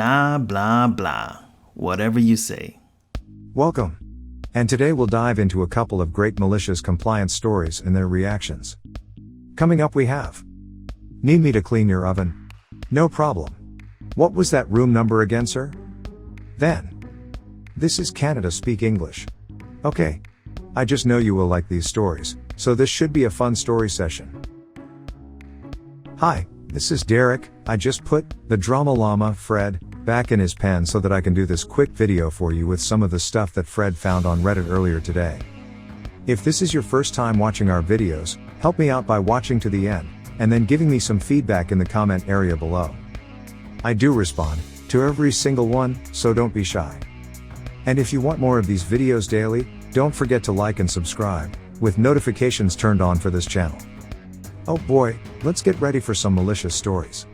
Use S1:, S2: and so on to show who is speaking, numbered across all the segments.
S1: Blah, blah, blah. Whatever you say.
S2: Welcome. And today we'll dive into a couple of great malicious compliance stories and their reactions. Coming up we have: Need me to clean your oven? No problem. What was that room number again, sir? Then, this is Canada Speak English. Okay. I just know you will like these stories, so this should be a fun story session. Hi, this is Derek. I just put the Drama Llama, Fred, back in his pen so that I can do this quick video for you with some of the stuff that Fred found on Reddit earlier today. If this is your first time watching our videos, help me out by watching to the end, and then giving me some feedback in the comment area below. I do respond to every single one, so don't be shy. And if you want more of these videos daily, don't forget to like and subscribe, with notifications turned on for this channel. Oh boy, let's get ready for some malicious stories.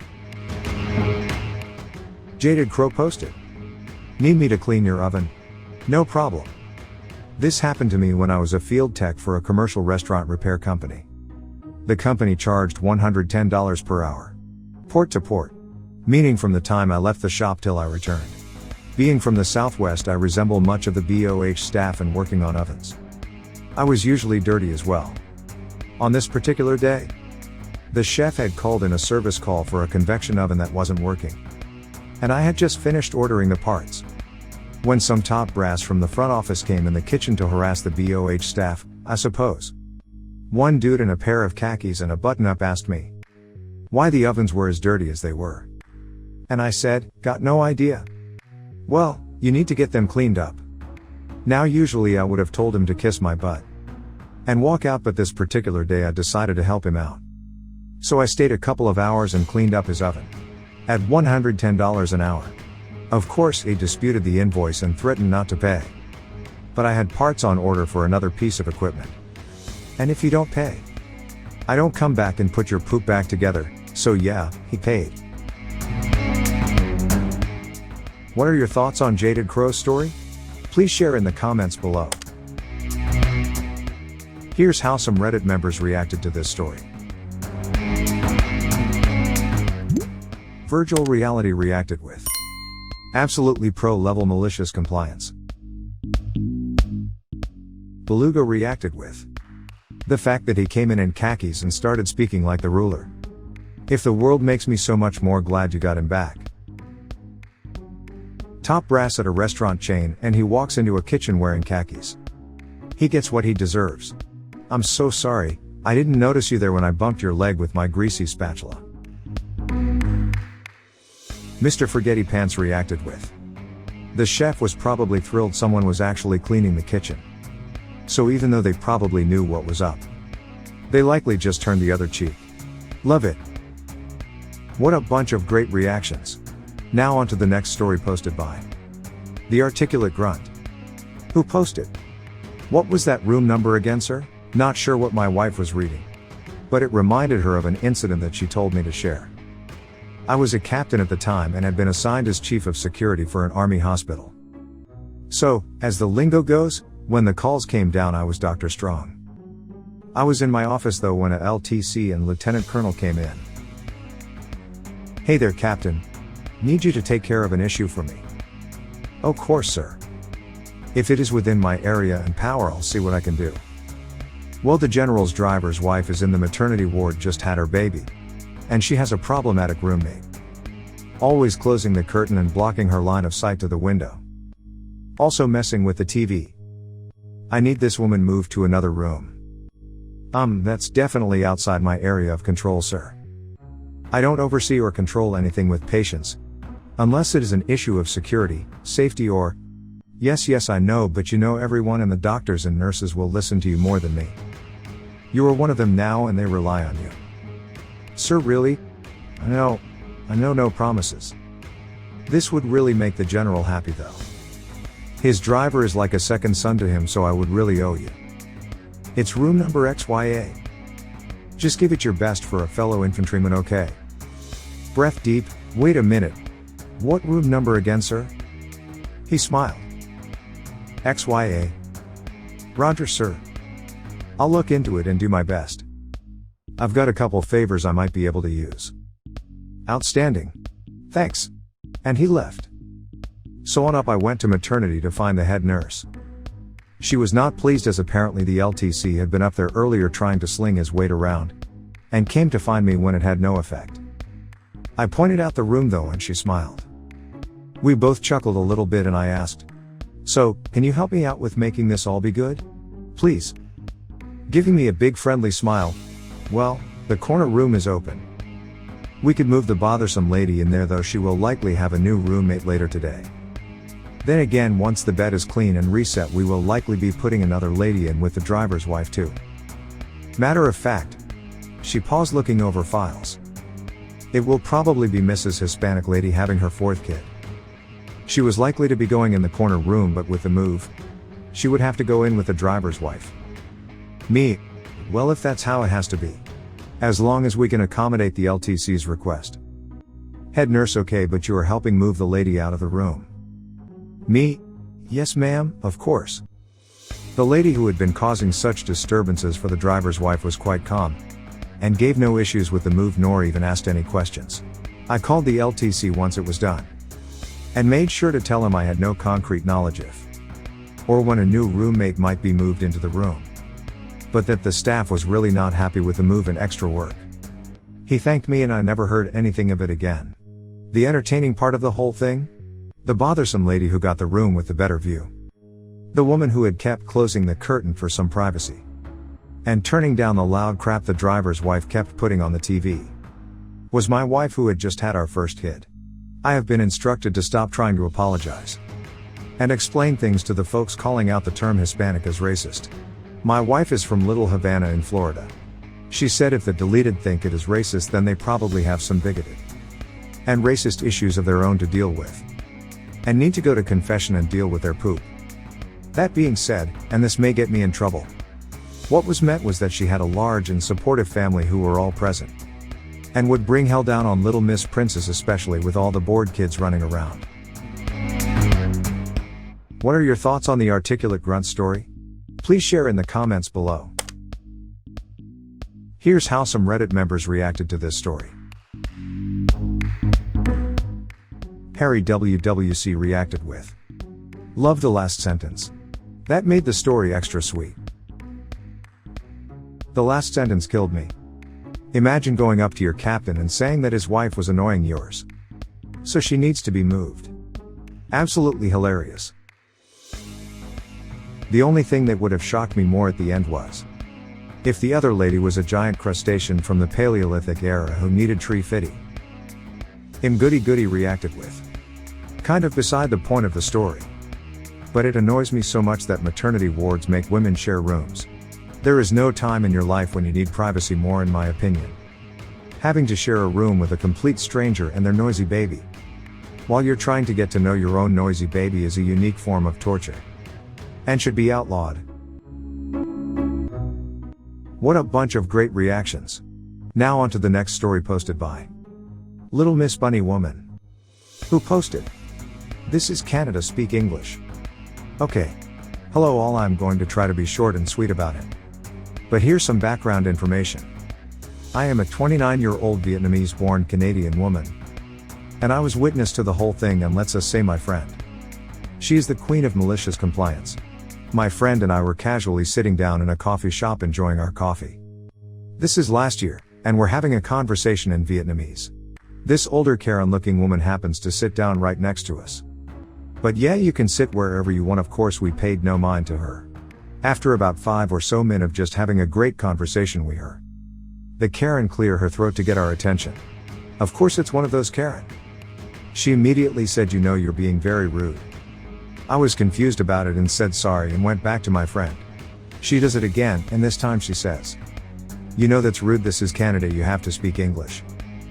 S2: Jaded Crow posted: Need me to clean your oven? No problem. This happened to me when I was a field tech for a commercial restaurant repair company. The company charged $110 per hour. Port to port. Meaning from the time I left the shop till I returned. Being from the Southwest, I resemble much of the BOH staff and working on ovens. I was usually dirty as well. On this particular day, the chef had called in a service call for a convection oven that wasn't working. And I had just finished ordering the parts. When some top brass from the front office came in the kitchen to harass the BOH staff, I suppose. One dude in a pair of khakis and a button-up asked me why the ovens were as dirty as they were. And I said, got no idea. Well, you need to get them cleaned up. Now usually I would have told him to kiss my butt and walk out, but this particular day I decided to help him out. So I stayed a couple of hours and cleaned up his oven. At $110 an hour. Of course, he disputed the invoice and threatened not to pay. But I had parts on order for another piece of equipment. And if you don't pay, I don't come back and put your poop back together, so yeah, he paid. What are your thoughts on Jaded Crow's story? Please share in the comments below. Here's how some Reddit members reacted to this story. Virtual Reality reacted with: Absolutely pro-level malicious compliance. Beluga reacted with: The fact that he came in khakis and started speaking like the ruler. If the world makes me so much more glad you got him back. Top brass at a restaurant chain and he walks into a kitchen wearing khakis. He gets what he deserves. I'm so sorry, I didn't notice you there when I bumped your leg with my greasy spatula. Mr. Forgetty Pants reacted with: The chef was probably thrilled someone was actually cleaning the kitchen. So even though they probably knew what was up, they likely just turned the other cheek. Love it. What a bunch of great reactions. Now on to the next story posted by The Articulate Grunt. Who posted: What was that room number again, sir? Not sure what my wife was reading. But it reminded her of an incident that she told me to share. I was a captain at the time and had been assigned as chief of security for an army hospital. So, as the lingo goes, when the calls came down I was Dr. Strong. I was in my office though when a LTC and Lieutenant Colonel came in. Hey there, Captain. Need you to take care of an issue for me. Of course, sir. If it is within my area and power, I'll see what I can do. Well, the general's driver's wife is in the maternity ward, just had her baby. And she has a problematic roommate. Always closing the curtain and blocking her line of sight to the window. Also messing with the TV. I need this woman moved to another room. That's definitely outside my area of control, sir. I don't oversee or control anything with patients. Unless it is an issue of security, safety or... Yes, I know, but you know everyone and the doctors and nurses will listen to you more than me. You are one of them now and they rely on you. Sir, really? I know no promises. This would really make the general happy though. His driver is like a second son to him, so I would really owe you. It's room number XYA. Just give it your best for a fellow infantryman, okay? Breath deep, wait a minute. What room number again, sir? He smiled. XYA. Roger, sir. I'll look into it and do my best. I've got a couple favors I might be able to use. Outstanding. Thanks. And he left. So on up I went to maternity to find the head nurse. She was not pleased as apparently the LTC had been up there earlier trying to sling his weight around, and came to find me when it had no effect. I pointed out the room though and she smiled. We both chuckled a little bit and I asked, "So, can you help me out with making this all be good? Please?" Giving me a big friendly smile, "Well, the corner room is open. We could move the bothersome lady in there though she will likely have a new roommate later today. Then again once the bed is clean and reset we will likely be putting another lady in with the driver's wife too. Matter of fact." She paused looking over files. "It will probably be Mrs. Hispanic lady having her fourth kid. She was likely to be going in the corner room but with the move, she would have to go in with the driver's wife." Me, "Well if that's how it has to be. As long as we can accommodate the LTC's request." Head nurse, "Okay, but you are helping move the lady out of the room." Me, "Yes ma'am, of course." The lady who had been causing such disturbances for the driver's wife was quite calm, and gave no issues with the move nor even asked any questions. I called the LTC once it was done, and made sure to tell him I had no concrete knowledge if, or when a new roommate might be moved into the room, but that the staff was really not happy with the move and extra work. He thanked me and I never heard anything of it again. The entertaining part of the whole thing? The bothersome lady who got the room with the better view. The woman who had kept closing the curtain for some privacy. And turning down the loud crap the driver's wife kept putting on the TV. Was my wife who had just had our first kid. I have been instructed to stop trying to apologize. And explain things to the folks calling out the term Hispanic as racist. My wife is from Little Havana in Florida. She said if the deleted think it is racist then they probably have some bigoted and racist issues of their own to deal with. And need to go to confession and deal with their poop. That being said, and this may get me in trouble, what was meant was that she had a large and supportive family who were all present. And would bring hell down on Little Miss Princess especially with all the bored kids running around. What are your thoughts on the articulate grunt story? Please share in the comments below. Here's how some Reddit members reacted to this story. Harry WWC reacted with, "Love the last sentence. That made the story extra sweet. The last sentence killed me. Imagine going up to your captain and saying that his wife was annoying yours. So she needs to be moved. Absolutely hilarious. The only thing that would have shocked me more at the end was if the other lady was a giant crustacean from the Paleolithic era who needed tree fitting." Goody Goody reacted with, "Kind of beside the point of the story. But it annoys me so much that maternity wards make women share rooms. There is no time in your life when you need privacy more in my opinion. Having to share a room with a complete stranger and their noisy baby, while you're trying to get to know your own noisy baby, is a unique form of torture. And should be outlawed." What a bunch of great reactions. Now on to the next story posted by Little Miss Bunny Woman. Who posted, "This is Canada Speak English. Okay. Hello all, I'm going to try to be short and sweet about it. But here's some background information. I am a 29-year-old Vietnamese-born Canadian woman. And I was witness to the whole thing and let's us say my friend. She is the queen of malicious compliance. My friend and I were casually sitting down in a coffee shop enjoying our coffee. This is last year, and we're having a conversation in Vietnamese. This older Karen-looking woman happens to sit down right next to us. But yeah, you can sit wherever you want, of course we paid no mind to her. After about 5 or so minutes of just having a great conversation we heard the Karen clear her throat to get our attention. Of course it's one of those Karen. She immediately said, "You know, you're being very rude." I was confused about it and said sorry and went back to my friend. She does it again, and this time she says, "You know that's rude, this is Canada, you have to speak English."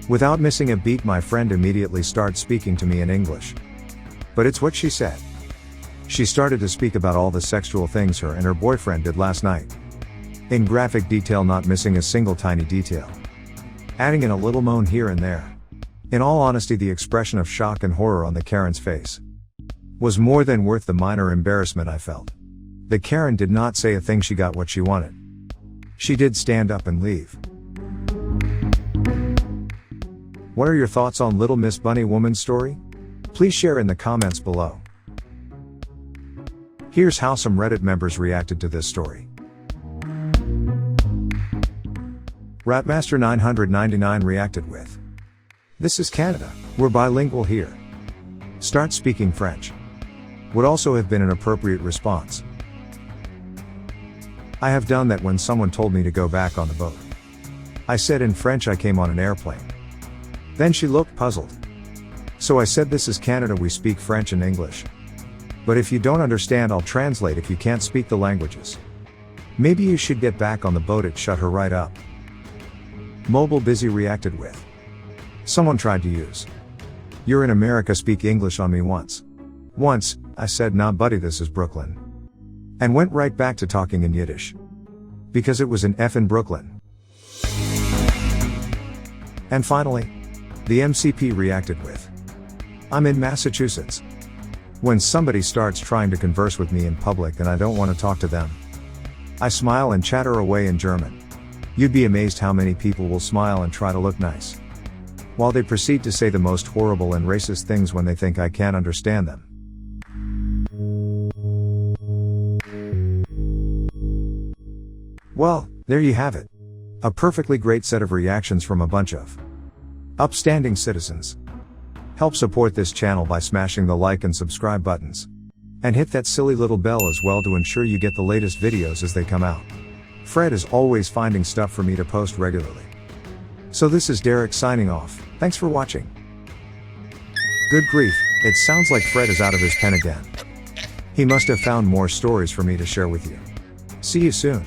S2: Without missing a beat, my friend immediately starts speaking to me in English. But it's what she said. She started to speak about all the sexual things her and her boyfriend did last night. In graphic detail, not missing a single tiny detail. Adding in a little moan here and there. In all honesty, the expression of shock and horror on the Karen's face was more than worth the minor embarrassment I felt. The Karen did not say a thing, she got what she wanted. She did stand up and leave. What are your thoughts on Little Miss Bunny Woman's story? Please share in the comments below. Here's how some Reddit members reacted to this story. Ratmaster999 reacted with, "This is Canada. We're bilingual here. Start speaking French." Would also have been an appropriate response. I have done that when someone told me to go back on the boat. I said in French I came on an airplane. Then she looked puzzled. So I said, "This is Canada, we speak French and English. But if you don't understand, I'll translate if you can't speak the languages. Maybe you should get back on the boat." It shut her right up. Mobile Busy reacted with, "Someone tried to use 'You're in America, speak English' on me once. Once, I said, 'Nah buddy, this is Brooklyn.' And went right back to talking in Yiddish. Because it was in effin' Brooklyn." And finally, the MCP reacted with, "I'm in Massachusetts. When somebody starts trying to converse with me in public and I don't want to talk to them, I smile and chatter away in German. You'd be amazed how many people will smile and try to look nice, while they proceed to say the most horrible and racist things when they think I can't understand them." Well, there you have it. A perfectly great set of reactions from a bunch of upstanding citizens. Help support this channel by smashing the like and subscribe buttons. And hit that silly little bell as well to ensure you get the latest videos as they come out. Fred is always finding stuff for me to post regularly. So this is Derek signing off. Thanks for watching. Good grief, it sounds like Fred is out of his pen again. He must have found more stories for me to share with you. See you soon.